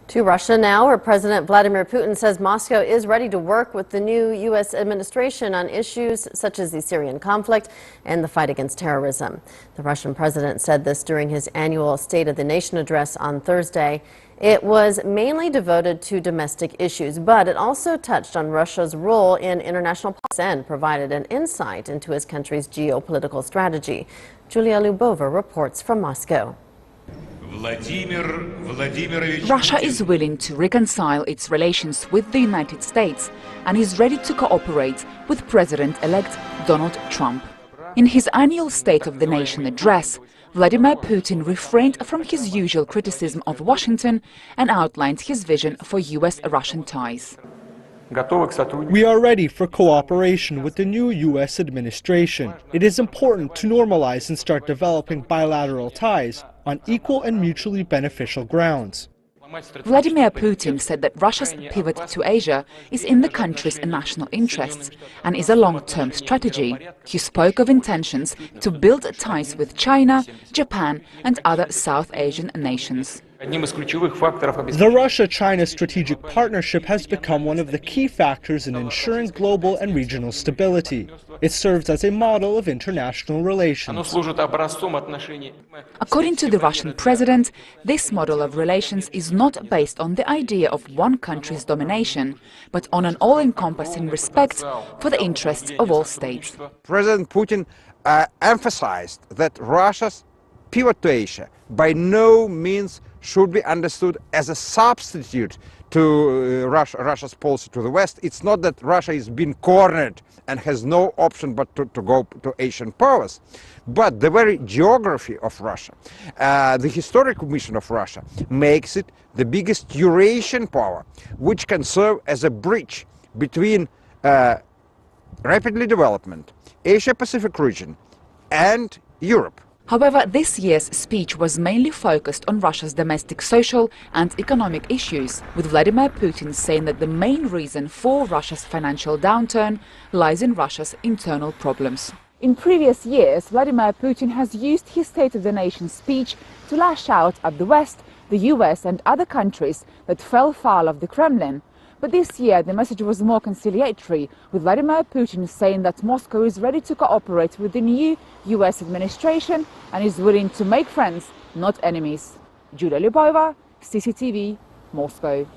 To Russia now, where President Vladimir Putin says Moscow is ready to work with the new U.S. administration on issues such as the Syrian conflict and the fight against terrorism. The Russian president said this during his annual State of the Nation address on Thursday. It was mainly devoted to domestic issues, but it also touched on Russia's role in international politics and provided an insight into his country's geopolitical strategy. Julia Lubova reports from Moscow. Russia is willing to reconcile its relations with the United States and is ready to cooperate with President-elect Donald Trump. In his annual State of the Nation address, Vladimir Putin refrained from his usual criticism of Washington and outlined his vision for US-Russian ties. We are ready for cooperation with the new U.S. administration. It is important to normalize and start developing bilateral ties on equal and mutually beneficial grounds. Vladimir Putin said that Russia's pivot to Asia is in the country's national interests and is a long-term strategy. He spoke of intentions to build ties with China, Japan and other South Asian nations. The Russia-China strategic partnership has become one of the key factors in ensuring global and regional stability. It serves as a model of international relations. According to the Russian president, this model of relations is not based on the idea of one country's domination, but on an all-encompassing respect for the interests of all states. President Putin emphasized that Russia's pivot to Asia by no means should be understood as a substitute to Russia's policy to the West. It's not that Russia is being cornered and has no option but to go to Asian powers. But the very geography of Russia, the historical mission of Russia, makes it the biggest Eurasian power, which can serve as a bridge between rapidly development, Asia-Pacific region and Europe. However, this year's speech was mainly focused on Russia's domestic social and economic issues, with Vladimir Putin saying that the main reason for Russia's financial downturn lies in Russia's internal problems. In previous years, Vladimir Putin has used his State of the Nation speech to lash out at the West, the US and other countries that fell foul of the Kremlin. But this year the message was more conciliatory, with Vladimir Putin saying that Moscow is ready to cooperate with the new US administration and is willing to make friends, not enemies. Julia Lubova, CCTV, Moscow.